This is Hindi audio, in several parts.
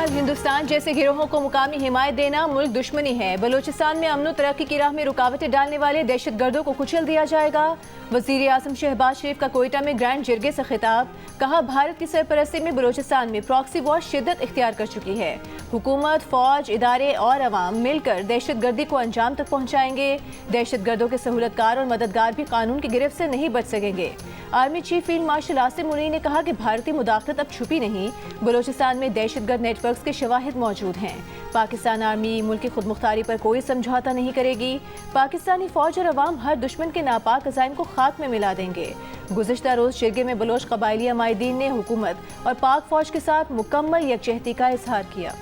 पाकिस्तान हिंदुस्तान जैसे गिरोहों को मुकामी हिमायत देना मुल्क दुश्मनी है। बलोचिस्तान में अमन तरक्की की राह में रुकावटें डालने वाले दहशतगर्दों को कुचल दिया जाएगा। वज़ीर आज़म शहबाज शरीफ का कोयटा में ग्रैंड जिरगे से खिताब। कहा, भारत की सरपरस्ती में बलोचिस्तान में प्रॉक्सी वॉर शिद्दत इख्तियार कर चुकी है। हुकूमत, फौज, इदारे और अवाम मिलकर दहशतगर्दी को अंजाम तक पहुँचाएंगे। दहशतगर्दों के सहूलतकार और मददगार भी कानून की गिरफ्त से नहीं बच सकेंगे। Army chief field marshal Asim Munir ने कहा कि भारतीय मुदाखलत अब छुपी नहीं, बलोचिस्तान में दहशतगर्द नेटवर्क्स के शवाहिद मौजूद हैं। पाकिस्तान आर्मी मुल्क की खुद मुख्तारी पर कोई समझौता नहीं करेगी। पाकिस्तानी फौज और अवाम हर दुश्मन के नापाक अज़ाइम को खाक में मिला देंगे। गुज़िश्ता रोज़ जिरगे में बलोच कबायली अमायदीन ने हुकूमत और पाक फौज के साथ मुकम्मल यकजहती का इजहार किया।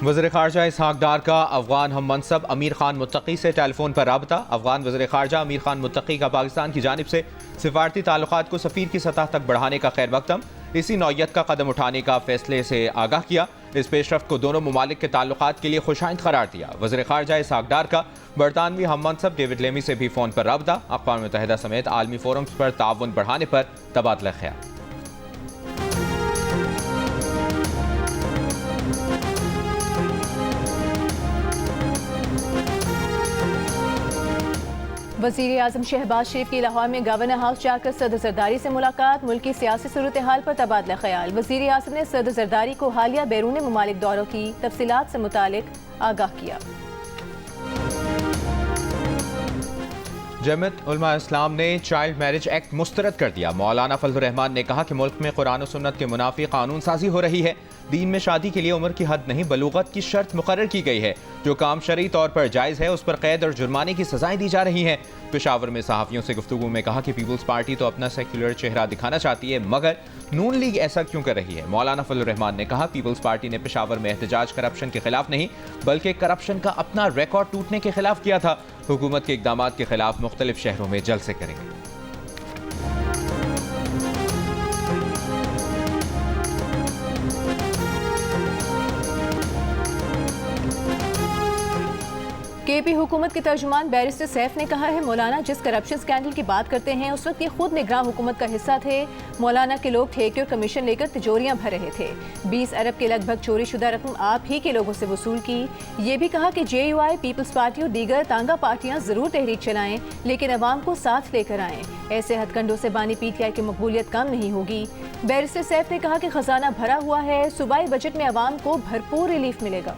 वज़ीर ख़ारजा इसहाक़ डार का अफ़गान हम मनसब अमीर खान मुत्तकी से टेलीफोन पर राबता। अफ़गान वज़ीर ख़ारजा अमीर खान मुत्तकी का पाकिस्तान की जानिब से सिफारती ताल्लुक़ात को सफ़ीर की सतह तक बढ़ाने का खैर मक़दम, इसी नौयत का कदम उठाने का फैसले से आगाह किया। इस पेशरफ्त को दोनों ममालिक के ताल्लुक़ात के लिए खुशाइंद करार दिया। वज़ीर ख़ारजा इसहाक़ डार का बरतानवी हम मनसब डेविड लेमी से भी फ़ोन पर राबता। अक़वाम मुत्तहिदा समेत आलमी फोरम्स पर ताउन बढ़ाने पर तबादला ख्याल। वज़ीर आज़म शहबाज शरीफ की लाहौर में गवर्नर हाउस जाकर सदर जरदारी से मुलाकात। मुल्क की सियासी सूरत हाल पर तबादला ख्याल। वज़ीर आज़म ने सदर जरदारी को हालिया बैरून ममालिक दौरों की तफसीलात से मुतालिक आगाह किया। जमीयत उलमा इस्लाम ने चाइल्ड मैरिज एक्ट मुस्तरद कर दिया। मौलाना फजल रहमान ने कहा कि मुल्क में कुरान और सुन्नत के मुनाफी कानून साजी हो रही है। दीन में शादी के लिए उम्र की हद नहीं, बलूगत की शर्त मुकर्रर की गई है। जो काम शरई तौर पर जायज़ है उस पर कैद और जुर्माने की सजाएं दी जा रही हैं। पेशावर में सहाफ़ियों से गुफ्तगू में कहा कि पीपल्स पार्टी तो अपना सेक्युलर चेहरा दिखाना चाहती है, मगर नून लीग ऐसा क्यों कर रही है। मौलाना फजल रहमान ने कहा, पीपल्स पार्टी ने पेशावर में एहतजाज करप्शन के खिलाफ नहीं बल्कि करप्शन का अपना रिकॉर्ड टूटने के खिलाफ किया था। हुकूमत के इक़दाम के खिलाफ मुख्तलिफ शहरों में जलसे करेंगे। केपी हुकूमत के तर्जुमान बैरिस्टर सैफ ने कहा है, मौलाना जिस करप्शन स्कैंडल की बात करते हैं उस वक्त ये खुद निगरान हुकूमत का हिस्सा थे। मौलाना के लोग ठेके और कमीशन लेकर तिजोरियां भर रहे थे। 20 अरब के लगभग चोरी शुदा रकम आप ही के लोगों से वसूल की। ये भी कहा कि JUI, पीपल्स पार्टी और दीगर तांगा पार्टियां जरूर तहरीक चलाएं लेकिन अवाम को साथ लेकर आएं। ऐसे हथकंडों से बानी PTI की मकबूलियत कम नहीं होगी। बैरिस्टर सैफ ने कहा कि खजाना भरा हुआ है, सूबाई बजट में अवाम को भरपूर रिलीफ मिलेगा।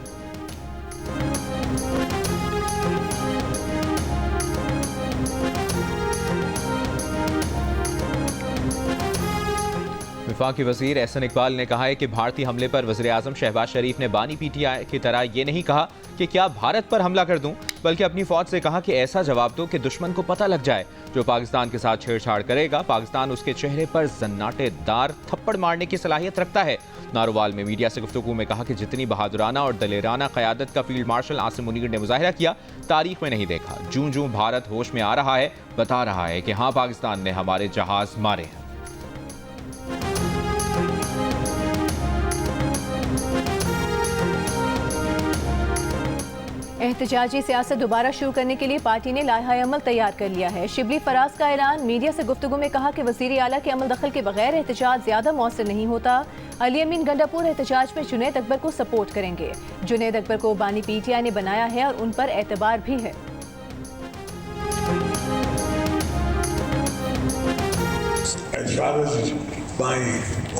वफाकी वज़ीर एहसन इकबाल ने कहा है कि भारतीय हमले पर वज़ीर आज़म शहबाज शरीफ ने बानी PTI की तरह ये नहीं कहा कि क्या भारत पर हमला कर दूं, बल्कि अपनी फौज से कहा कि ऐसा जवाब दो कि दुश्मन को पता लग जाए। जो पाकिस्तान के साथ छेड़छाड़ करेगा, पाकिस्तान उसके चेहरे पर जन्नाटेदार थप्पड़ मारने की सलाहियत रखता है। नारोवाल में मीडिया से गुफ्तगू में कहा कि जितनी बहादुराना और दलेराना क़यादत का फील्ड मार्शल आसिम मुनीर ने मुजाहिरा किया, तारीख में नहीं देखा। जूं जूं भारत होश में आ रहा है, बता रहा है कि हाँ, पाकिस्तान ने हमारे जहाज मारे हैं। एहतजाजी सियासत दोबारा शुरू करने के लिए पार्टी ने लाइहा अमल तैयार कर लिया है। शिबली फराज का ऐलान। मीडिया से गुफ्तगू में कहा कि वज़ीर आला के अमल दखल के बगैर एहतजाज ज्यादा मौसर नहीं होता। अली अमीन गंडापुर एहतजाज में जुनैद अकबर को सपोर्ट करेंगे। जुनैद अकबर को बानी PTI ने बनाया है और उन पर एतबार भी है। As far as my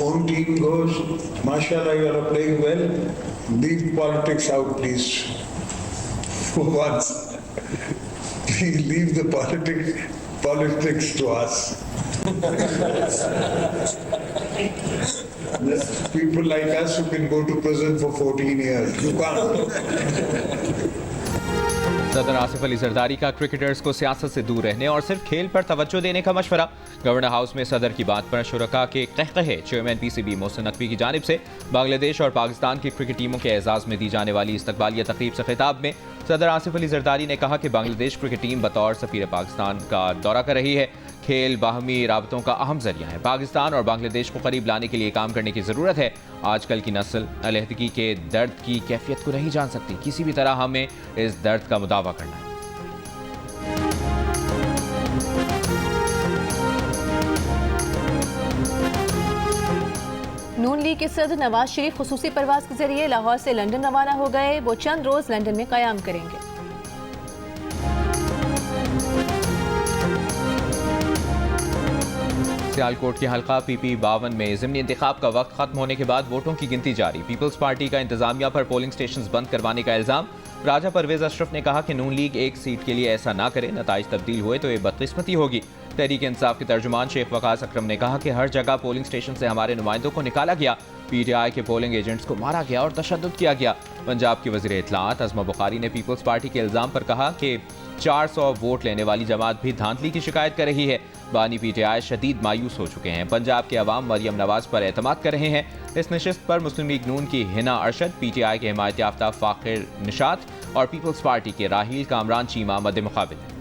own team goes, mashallah, you are playing well. Leave politics out, please. For once, please leave the politics to us. There's people like us who can go to prison for 14 years. You can't. सदर आसिफ अली जरदारी का क्रिकेटर्स को सियासत से दूर रहने और सिर्फ खेल पर तवज्जो देने का मशवरा। गवर्नर हाउस में सदर की बात पर शुरका के कहकहे। चेयरमैन PCB मोहसिन नकवी की जानिब से बांग्लादेश और पाकिस्तान की क्रिकेट टीमों के एजाज़ में दी जाने वाली इस्तकबालिया तकरीब से खिताब में सदर आसिफ अली जरदारी ने कहा कि बांग्लादेश क्रिकेट टीम बतौर सफीर पाकिस्तान का दौरा कर रही है। खेल बाहमी राबतों का अहम जरिया है। पाकिस्तान और बांग्लादेश को करीब लाने के लिए काम करने की ज़रूरत है। आजकल की नस्ल अलहदगी के दर्द की कैफियत को नहीं जान सकती। किसी भी तरह हमें इस दर्द का मुदावा करना है। नून लीग के सदर नवाज शरीफ खुसूसी परवाज के जरिए लाहौर से लंदन रवाना हो गए। वो चंद रोज लंदन में क़याम करेंगे। सियालकोट के हल्का PP 52 में ज़िमनी इंतखाब का वक्त खत्म होने के बाद वोटों की गिनती जारी। पीपल्स पार्टी का इंतजामिया पर पोलिंग स्टेशन बंद करवाने का इल्जाम। राजा परवेज अशरफ ने कहा कि नून लीग एक सीट के लिए ऐसा ना करे, नताइज तब्दील हुए तो ये बदकिस्मती होगी। तहरीक इंसाफ के तर्जुमान शेख वकास अकरम ने कहा कि हर जगह पोलिंग स्टेशन से हमारे नुमाइंदों को निकाला गया, PTI के पोलिंग एजेंट्स को मारा गया और तशद्दुद किया गया। पंजाब की वज़ीर इत्तलाआत अज़मा बुखारी ने पीपल्स पार्टी के इल्ज़ाम पर कहा कि 400 वोट लेने वाली जमात भी धांधली की शिकायत कर रही है। बानी PTI शदीद मायूस हो चुके हैं। पंजाब के अवाम मरियम नवाज पर एतमाद कर रहे हैं। इस नशिस्त पर मुस्लिम लीग नून की हिना अरशद, PTI के हिमायत याफ्ता फ़ाखिर निशात और पीपल्स पार्टी के राहील कामरान चीमा मद्दे मुकाबिल हैं।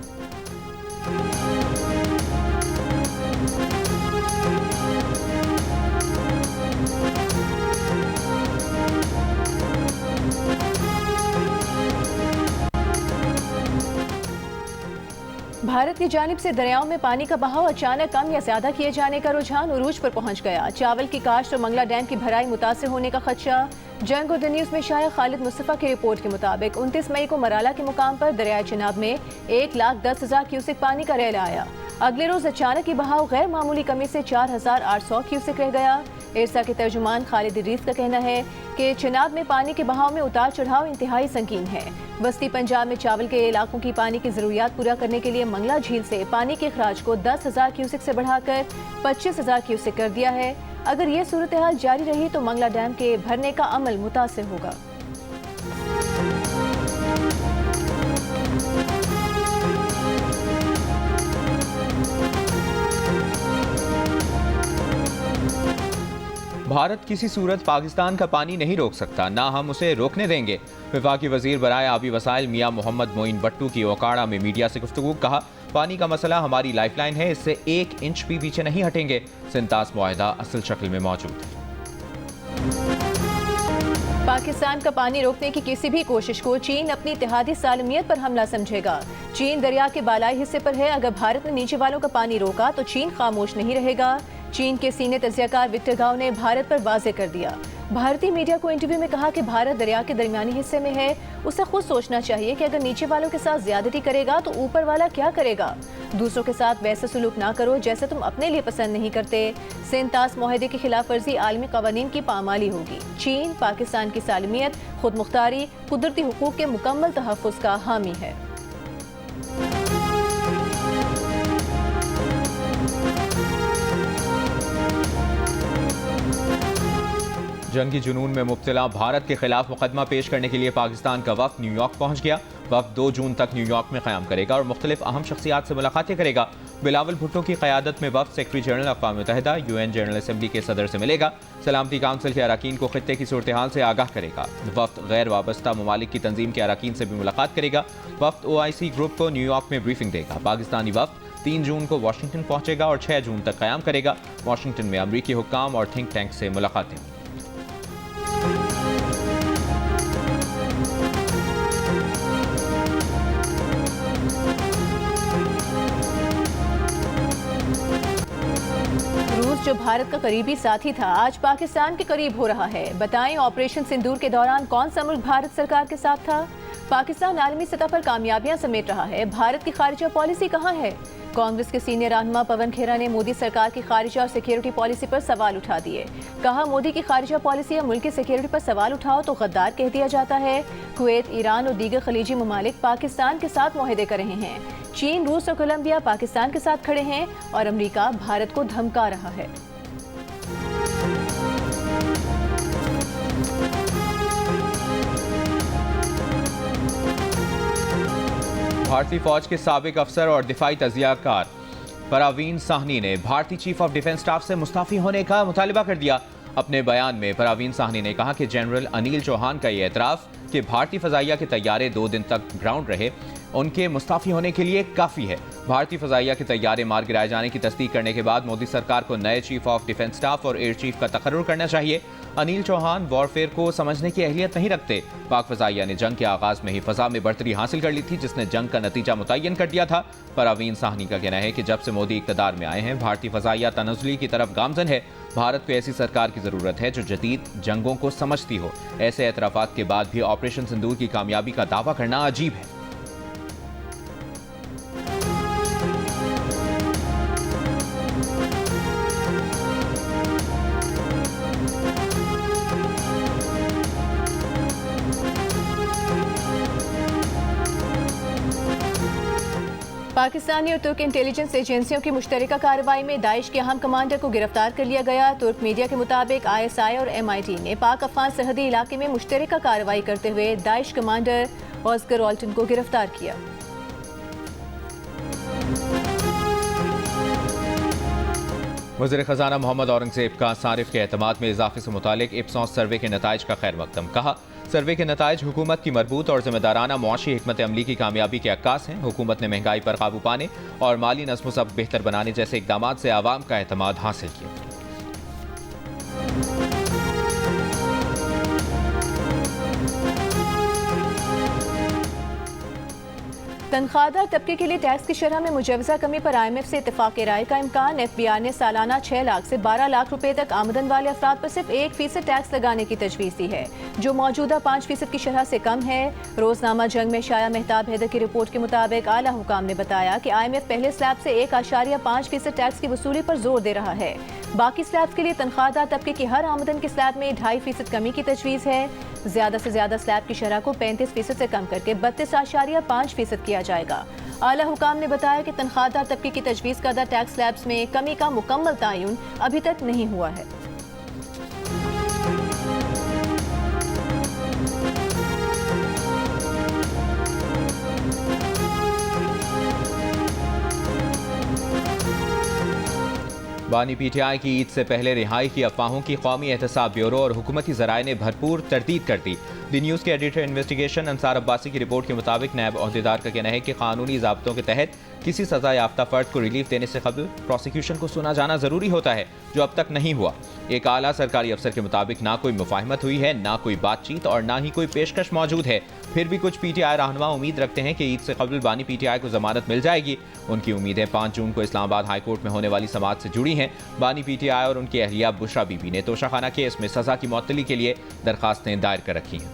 भारत की जानिब से दरियाओं में पानी का बहाव अचानक कम या ज्यादा किए जाने का रुझान उरूज पर पहुंच गया। चावल की काश्त और मंगला डैम की भराई मुतासिर होने का खदशा। जंग और द न्यूज़ में शायर खालिद मुस्तफ़ा की रिपोर्ट के मुताबिक 29 मई को मराला के मुकाम पर दरियाए चिनाब में 1,10,000 क्यूसेक पानी का रेला आया। अगले रोज अचानक ही बहाव गैर मामूली कमी से 4,800 क्यूसेक रह गया। इरसा के तर्जुमान खालिद इदरीस का कहना है कि चिनाब में पानी के बहाव में उतार चढ़ाव इंतहाई संगीन है। वस्ती पंजाब में चावल के इलाकों की पानी की जरूरियात पूरा करने के लिए मंगला झील से पानी के अखराज को 10,000 क्यूसेक से बढ़ाकर 25,000 क्यूसेक कर दिया है। अगर ये सूरत हाल जारी रही तो मंगला डैम के भरने का अमल मुतासिर होगा। भारत किसी सूरत पाकिस्तान का पानी नहीं रोक सकता, ना हम उसे रोकने देंगे। वफाकी वजीर बराए आबी वसाइल मियां मोहम्मद मोइन भट्टू की ओकाड़ा में मीडिया से गुफ्तगू। कहा, पानी का मसला हमारी लाइफलाइन है, इससे 1 इंच भी पीछे नहीं हटेंगे। सिंतास मुआहदा असल शक्ल में मौजूद है। पाकिस्तान का पानी रोकने की किसी भी कोशिश को चीन अपनी इत्तेहादी सालमियत पर हमला समझेगा। चीन दरिया के बालाई हिस्से पर है। अगर भारत ने नीचे वालों का पानी रोका तो चीन खामोश नहीं रहेगा। चीन के सीनियर तज्जियाकार विक्टर गाव ने भारत पर वाजे कर दिया। भारतीय मीडिया को इंटरव्यू में कहा कि भारत दरिया के दरमियानी हिस्से में है, उसे खुद सोचना चाहिए कि अगर नीचे वालों के साथ ज्यादती करेगा तो ऊपर वाला क्या करेगा। दूसरों के साथ वैसे सुलूक ना करो जैसे तुम अपने लिए पसंद नहीं करते। सिंतास मुआहदे की खिलाफ वर्जी आलमी कवानीन की पामाली होगी। चीन पाकिस्तान की सालमियत, खुद मुख्तारी, कुदरती हुकूक के मुकम्मल तहफ़्फ़ुज़ का हामी है। जंगी जुनून में मुब्तला भारत के खिलाफ मुकदमा पेश करने के लिए पाकिस्तान का वफ्द न्यूयॉर्क पहुंच गया। वफ्द 2 जून तक न्यूयॉर्क में क़याम करेगा और मुख्तलिफ अहम शख्सियात से मुलाकातें करेगा। बिलावल भुट्टो की क़यादत में वफ्द सेक्रेटरी जनरल अक़वाम मुत्तहिदा, UN जनरल असम्बली के सदर से मिलेगा। सलामती काउंसिल के अरकान को खित्ते की सूरत हाल से आगाह करेगा। वफ्द गैर वाबस्ता ममालिक की तंजीम के अरकान से भी मुलाकात करेगा। वफ्द OIC ग्रुप को न्यूयॉर्क में ब्रीफिंग देगा। पाकिस्तानी वफ्द 3 जून को वाशिंगटन पहुंचेगा और 6 जून तक क़याम करेगा। वाशिंगटन में अमरीकी हुक्काम और थिंक टैंक से मुलाकातें। जो भारत का करीबी साथी था आज पाकिस्तान के करीब हो रहा है। बताएं, ऑपरेशन सिंदूर के दौरान कौन सा मुल्क भारत सरकार के साथ था? पाकिस्तान आलमी सतह पर कामयाबियां समेट रहा है। भारत की खारिजा पॉलिसी कहां है? कांग्रेस के सीनियर रहनुमा पवन खेरा ने मोदी सरकार की खारिजा और सिक्योरिटी पॉलिसी पर सवाल उठा दिए। कहा, मोदी की खारिजा पॉलिसी या मुल्क की सिक्योरिटी पर सवाल उठाओ तो गद्दार कह दिया जाता है। कुवैत, ईरान और दीगर खलीजी ममालिक पाकिस्तान के साथ मुआहदे कर रहे हैं। चीन, रूस और कोलंबिया पाकिस्तान के साथ खड़े हैं और अमेरिका भारत को धमका रहा है। भारतीय फौज के साबिक अफसर और दिफाई तजियाकार परवीन साहनी ने भारतीय चीफ ऑफ डिफेंस स्टाफ से मुस्ताफी होने का मुतालिबा कर दिया। अपने बयान में परवीन साहनी ने कहा कि जनरल अनिल चौहान का ये एतराफ़ कि भारतीय फ़ज़ाइया के तैयारे 2 दिन तक ग्राउंड रहे उनके मुस्ताफ़ी होने के लिए काफ़ी है। भारतीय फ़ज़ाइया के तैयारे मार गिराए जाने की तस्दीक करने के बाद मोदी सरकार को नए चीफ ऑफ डिफेंस स्टाफ और एयर चीफ का तकर्रुर करना चाहिए। अनिल चौहान वॉरफेयर को समझने की अहलियत नहीं रखते। पाक फ़ज़ाइया ने जंग के आगाज़ में ही फ़ज़ा में बढ़तरी हासिल कर ली थी, जिसने जंग का नतीजा मुतय्यन कर दिया था। परवीन साहनी का कहना है कि जब से मोदी इक़्तिदार में आए हैं भारतीय फ़ज़ाइया तनज़्ज़ुली की तरफ गामज़न है। भारत को ऐसी सरकार की जरूरत है जो जदीद जंगों को समझती हो। ऐसे एतराफात के बाद भी ऑपरेशन सिंदूर की कामयाबी का दावा करना अजीब है। पाकिस्तानी और तुर्क इंटेलिजेंस एजेंसियों की मुश्तरका कार्रवाई में दाइश के अहम कमांडर को गिरफ्तार कर लिया गया। तुर्क मीडिया के मुताबिक ISI और MIT ने पाक अफगान सरहदी इलाके में मुश्तरका कार्रवाई करते हुए दाइश कमांडर ऑस्कर ऑल्टन को गिरफ्तार किया। वज़ीर ख़ज़ाना मोहम्मद औरंगज़ेब का सारिफ के एतमाद में इजाफे से मुतालिक इप्सॉस सर्वे के नताइज का खैर मकदम। कहा, सर्वे के नताइज हुकूमत की मरबूत और जिम्मेदाराना मुआशी हिकमत अमली की कामयाबी के अक्कास हैं। हुकूमत ने महंगाई पर काबू पाने और माली नज़्म व ज़ब्त बेहतर बनाने जैसे इक़दाम से आवाम का एतमाद हासिल किया। तनख्वाहदार तबके के लिए टैक्स की शरह में मुजवजा कमी पर IMF से इत्तेफाक राय का इम्कान। FBR ने सालाना 6 लाख से 12 लाख रुपए तक आमदन वाले अफराद पर सिर्फ 1% टैक्स लगाने की तजवीज़ दी है, जो मौजूदा 5% की शरह से कम है। रोजनामा जंग में शाया मेहताब हैदर की रिपोर्ट के मुताबिक आला हुकाम ने बताया कि IMF पहले स्लैब से 1.5% टैक्स की वसूली पर जोर दे रहा है। बाकी स्लैब्स के लिए तनख्वाहदार तबके की हर आमदन के स्लैब में 2.5% कमी की तजवीज़ है। ज्यादा से ज्यादा स्लैब की शरह को 35% से कम करके 32.5% किया जाएगा। आला हुकाम ने बताया कि तनख्वाहदार तबके की तजवीज़ करदा टैक्स स्लैब्स में कमी का मुकम्मल तयन अभी तक नहीं हुआ है। बानी PTI की ईद से पहले रिहाई की अफवाहों की कौमी एहतसाब ब्यूरो और हुकूमती ज़राए ने भरपूर तरदीद कर दी। दी न्यूज़ के एडिटर इन्वेस्टिगेशन अंसार अब्बासी की रिपोर्ट के मुताबिक नायब अहदेदार का कहना है कि कानूनी ज़ाब्तों के तहत किसी सज़ा याफ्ता फ़र्द को रिलीफ देने से कबल प्रोसिक्यूशन को सुना जाना ज़रूरी होता है, जो अब तक नहीं हुआ। एक आला सरकारी अफसर के मुताबिक ना कोई मुफाहमत हुई है, ना कोई बातचीत और ना ही कोई पेशकश मौजूद है। फिर भी कुछ PTI रहनुमा उम्मीद रखते हैं कि ईद से कबल बानी PTI को जमानत मिल जाएगी। उनकी उम्मीदें 5 जून को इस्लामाबाद हाई कोर्ट में होने वाली समाअत से जुड़ी हैं। बानी PTI और उनकी अहलिया बुशरा बीबी ने तोशाखाना केस में सज़ा की मुअत्तली के लिए दरखास्तें दायर कर रखी हैं।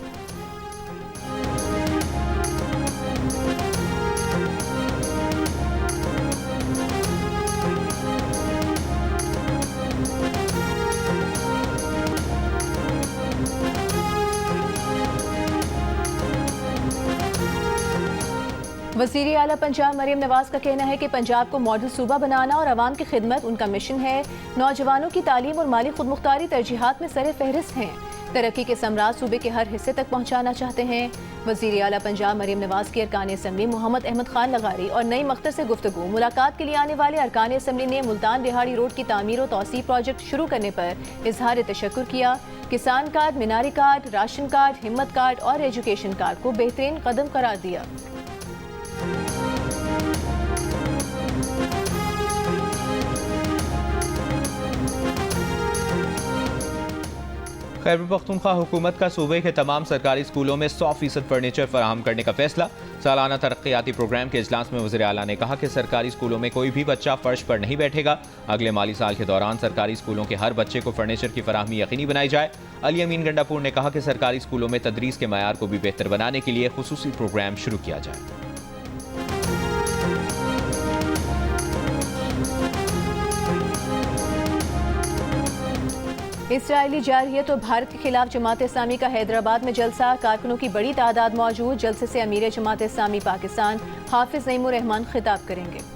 वज़ीर आला पंजाब मरीम नवाज का कहना है कि पंजाब को मॉडल सूबा बनाना और आवाम की खिदमत उनका मिशन है। नौजवानों की तालीम और माली खुदमुख्तारी तरजीहात में सरे फहरिस्त हैं। तरक्की के समराज सूबे के हर हिस्से तक पहुँचाना चाहते हैं। वज़ीर आला पंजाब मरीम नवाज की अरकान असम्बली मोहम्मद अहमद खान लगारी और नई मख्तर से गुफ्तगू मुलाकात के लिए आने वाले अरकान असम्बली ने मुल्तान रिहाड़ी रोड की तामीर और तौसीफ प्रोजेक्ट शुरू करने पर इजहार तशक्कुर किया। किसान कार्ड, मीनारी कार्ड, राशन कार्ड, हिम्मत कार्ड और एजुकेशन कार्ड को बेहतरीन कदम करार दिया। खैबर पख्तूनख्वा हुकूमत का सूबे के तमाम सरकारी स्कूलों में 100% फर्नीचर फराहम करने का फैसला। सालाना तरक्याती प्रोग्राम के इजलास में वज़ीर आला ने कहा कि सरकारी स्कूलों में कोई भी बच्चा फर्श पर नहीं बैठेगा। अगले माली साल के दौरान सरकारी स्कूलों के हर बच्चे को फर्नीचर की फराहमी यकीनी बनाई जाए। अली अमीन गंडापुर ने कहा कि सरकारी स्कूलों में तदरीस के मयार को भी बेहतर बनाने के लिए खुसूसी प्रोग्राम शुरू किया जाए। इसराइली जारहियत और भारत के खिलाफ जमात इस्लामी का हैदराबाद में जलसा। कारकुनों की बड़ी तादाद मौजूद। जलसे से अमीर जमात इस्लामी पाकिस्तान हाफिज नईमुर रहमान खिताब करेंगे।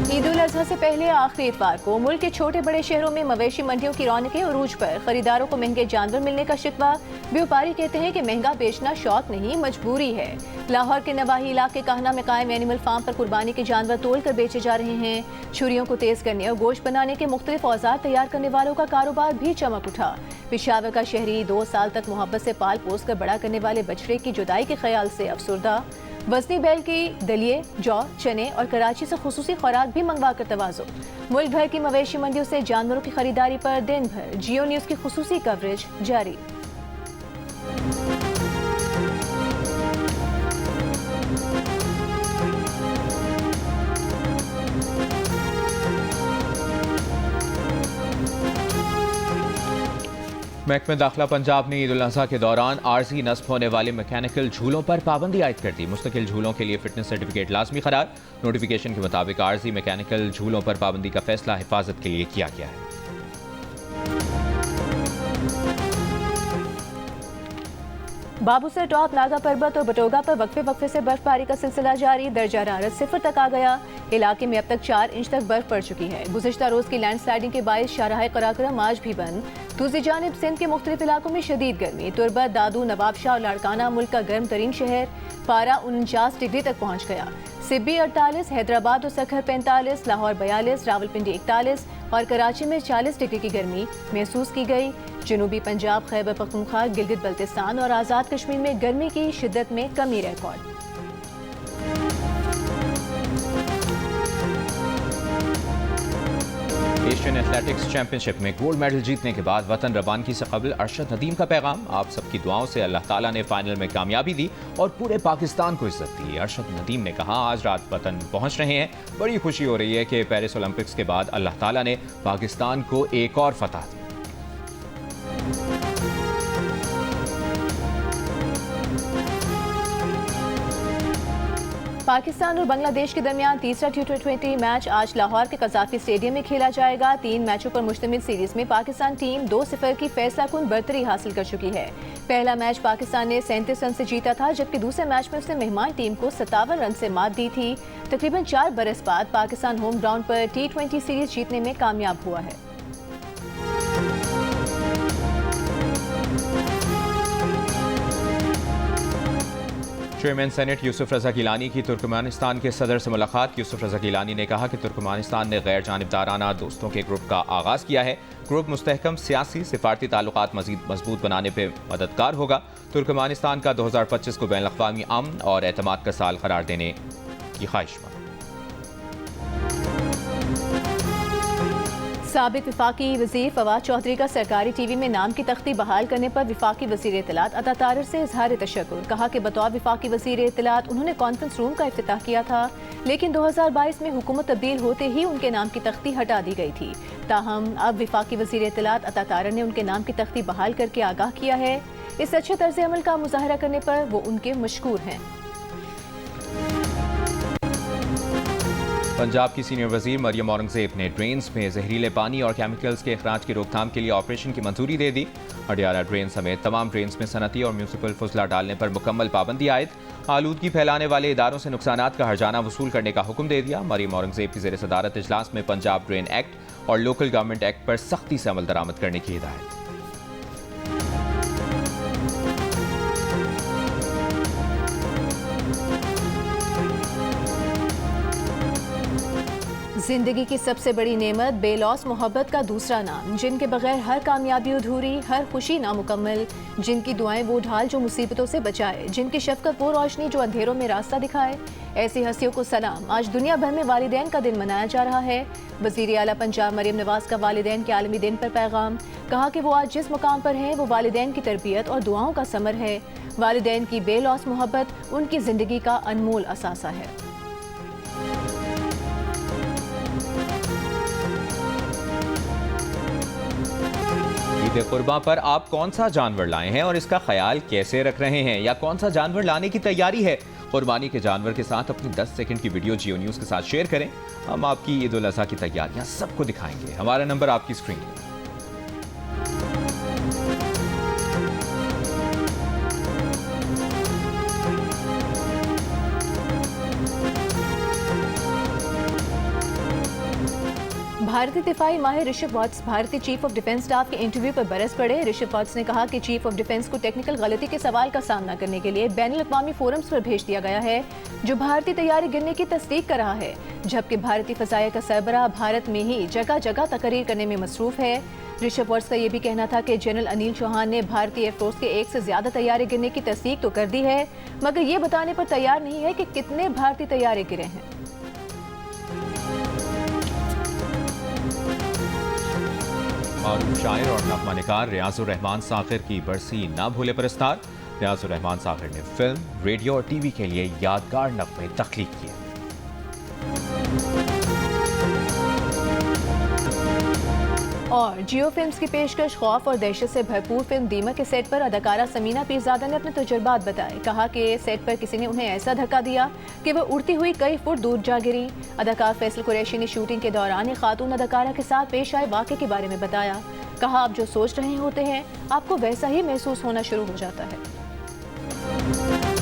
ईद उल अजहा से पहले आखिरी इतवार को मुल्क के छोटे बड़े शहरों में मवेशी मंडियों की रौनकें उरूज पर। खरीदारों को महंगे जानवर मिलने का शिकवा। व्यापारी कहते हैं कि महंगा बेचना शौक नहीं, मजबूरी है। लाहौर के नवाही इलाके कहना में कायम एनिमल फार्म पर कुर्बानी के जानवर तोल कर बेचे जा रहे हैं। छुरियों को तेज करने और गोश्त बनाने के मुख्तलिफ औजार तैयार करने वालों का कारोबार भी चमक उठा। पेशावर का शहरी 2 साल तक मोहब्बत से पाल पोस कर बड़ा करने वाले बछड़े की जुदाई के ख्याल से अफसुर्दा। वज़नी बैल की दलिए, जौ, चने और कराची से खुसूसी खुराक भी मंगवा कर तवाज़ो। मुल्क भर की मवेशी मंडियों से जानवरों की खरीदारी पर दिन भर जियो न्यूज़ की खुसूसी कवरेज जारी। महकमे दाखिला पंजाब ने ईद उल अज़हा के दौरान आर्जी नस्ब होने वाले मैकेनिकल झूलों पर पाबंदी आयद कर दी। मुस्तकिल झूलों के लिए फिटनेस सर्टिफिकेट लाजमी करार। नोटिफिकेशन के मुताबिक आर्जी मैकेनिकल झूलों पर पाबंदी का फैसला हिफाजत के लिए किया गया है। बाबूसर टॉप, नागा पर्वत और बटोगा पर वक्फे से बर्फबारी का सिलसिला जारी। दर्जा हरारत 0 तक आ गया। इलाके में अब तक 4 इंच तक बर्फ पड़ चुकी है। गुज़िश्ता रोज की लैंडस्लाइडिंग के बायस शाहराह कराक्रम आज भी बंद। दूसरी जानिब सिंध के मुख्तलिफ इलाकों में शदीद गर्मी। तुरबत, दादू, नवाबशाह और लाड़काना मुल्क का गर्म तरीन शहर। पारा 49 डिग्री तक पहुँच गया। सिब्बी 48, हैदराबाद और सखर 45, लाहौर 42, रावलपिंडी 41 और कराची में 40 डिग्री की गर्मी महसूस की गई। जनूबी पंजाब, खैबर पख्तूनख्वा, गिलगित बल्तिस्तान और आज़ाद कश्मीर में गर्मी की शिद्दत में कमी रिकॉर्ड। एशियन एथलेटिक्स चैंपियनशिप में गोल्ड मेडल जीतने के बाद वतन रवानगी से कबल अरशद नदीम का पैगाम। आप सबकी दुआओं से अल्लाह ताला ने फाइनल में कामयाबी दी और पूरे पाकिस्तान को इज्जत दी। अरशद नदीम ने कहा, आज रात वतन पहुंच रहे हैं। बड़ी खुशी हो रही है कि पेरिस ओलंपिक्स के बाद अल्लाह ताला ने पाकिस्तान को एक और फतह दी। पाकिस्तान और बांग्लादेश के दरमियान तीसरा T20 मैच आज लाहौर के कज़ाफी स्टेडियम में खेला जाएगा। 3 मैचों पर मुश्तमिल सीरीज में पाकिस्तान टीम 2-0 की फैसलाकुन बरतरी हासिल कर चुकी है। पहला मैच पाकिस्तान ने 37 रन से जीता था, जबकि दूसरे मैच में उसने मेहमान टीम को 57 रन से मात दी थी। तकरीबन 4 बरस बाद पाकिस्तान होम ग्राउंड पर T20 सीरीज जीतने में कामयाब हुआ है। चेयरमैन सेनेट यूसुफ रजा गिलानी की तुर्कमेनिस्तान के सदर से मुलाकात। यूसुफ रजा गिलानी ने कहा कि तुर्कमेनिस्तान ने गैर जानिबदाराना दोस्तों के ग्रुप का आगाज़ किया है। ग्रुप मुस्तहकम सियासी सिफारती ताल्लुकात मजीद मजबूत बनाने पर मददगार होगा। तुर्कमेनिस्तान का 2025 को बैनुल अक़वामी अमन और एतमाद का साल करार देने की ख्वाहिश। साबिक विफाकी वज़ीर फवाद चौधरी का सरकारी टीवी में नाम की तख्ती बहाल करने पर विफाकी वज़ीर इत्तलात अता तारिर से इजहार तशक्कुर। कहा कि बतौर विफाकी वज़ीर इत्तलात उन्होंने कॉन्फ्रेंस रूम का इफ्तिताह किया था, लेकिन 2022 में हुकूमत तब्दील होते ही उनके नाम की तख्ती हटा दी गई थी। ताहम अब विफाकी वज़ीर इत्तलात अता तारिर ने उनके नाम की तख्ती बहाल करके आगाह किया है। इस अच्छे तर्ज अमल का मुजाहरा करने पर वो उनके मशकूर हैं। पंजाब की सीनियर वजीर मरियम औरंगजेब ने ड्रेन्स में जहरीले पानी और केमिकल्स के अखराज की रोकथाम के लिए ऑपरेशन की मंजूरी दे दी। अडियाला ड्रेन समेत तमाम ड्रेन्स में सनती और म्यूनिसिपल फुजला डालने पर मुकम्मल पाबंदी आयद। आलूदगी फैलाने वाले इदारों से नुकसानात का हर्जाना वसूल करने का हुक्म दे दिया। मरियम औरंगजेब की ज़ेर सदारत इजलास में पंजाब ड्रेन एक्ट और लोकल गवर्नमेंट एक्ट पर सख्ती से अमल दरामद करने की हिदायत। जिंदगी की सबसे बड़ी नेमत बेलौस मोहब्बत का दूसरा नाम, जिनके बगैर हर कामयाबी अधूरी, हर खुशी नामुकम्मल, जिनकी दुआएं वो ढाल जो मुसीबतों से बचाए, जिनकी शफकत वो रोशनी जो अंधेरों में रास्ता दिखाए। ऐसी हस्तियों को सलाम। आज दुनिया भर में वालिदैन का दिन मनाया जा रहा है। वज़ीर आला पंजाब मरियम नवाज का वालिदैन के आलमी दिन पर पैगाम। कहा कि वो आज जिस मुकाम पर हैं वो वालिदैन की तरबियत और दुआओं का समर है। वालिदैन की बेलौस मोहब्बत उनकी ज़िंदगी का अनमोल असासा है। ईद कुर्बान पर आप कौन सा जानवर लाए हैं और इसका ख्याल कैसे रख रहे हैं, या कौन सा जानवर लाने की तैयारी है? कुर्बानी के जानवर के साथ अपनी 10 सेकंड की वीडियो जियो न्यूज़ के साथ शेयर करें। हम आपकी ईद उल अज़हा की तैयारियां सबको दिखाएंगे। हमारा नंबर आपकी स्क्रीन पर। भारतीय दिफाई माहिर ऋषभ वॉट्स भारतीय चीफ ऑफ डिफेंस स्टाफ के इंटरव्यू पर बरस पड़े। ऋषभ वॉट्स ने कहा कि चीफ ऑफ डिफेंस को टेक्निकल गलती के सवाल का सामना करने के लिए बैनुल अक़वामी फोरम्स पर भेज दिया गया है, जो भारतीय तैयारी गिरने की तस्दीक कर रहा है, जबकि भारतीय फजाइया का सरबराह भारत में ही जगह जगह तकरीर करने में मसरूफ है। ऋषभ वॉट्स का यह भी कहना था कि जनरल अनिल चौहान ने भारतीय एयरफोर्स के 1 से ज्यादा तैयारे गिरने की तस्दीक तो कर दी है, मगर ये बताने पर तैयार नहीं है कि कितने भारतीय तैयारे गिरे हैं। मारूफ शायर और नग़मा निगार रियाजुर रहमान साखिर की बरसी ना भूले परस्तार। रियाजुर रहमान साखिर ने फिल्म, रेडियो और टीवी के लिए यादगार नग़मे तख्लीक किए। और जियो फिल्म्स की पेशकश खौफ और दहशत से भरपूर फिल्म दीमक के सेट पर अदाकारा समीना पीरजादा ने अपने तजुर्बात बताए। कहा कि सेट पर किसी ने उन्हें ऐसा धक्का दिया कि वह उड़ती हुई कई फुट दूर जा गिरी। अदाकार फैसल कुरैशी ने शूटिंग के दौरान एक खातून अदाकारा के साथ पेश आए वाक़े के बारे में बताया। कहा, आप जो सोच रहे होते हैं आपको वैसा ही महसूस होना शुरू हो जाता है।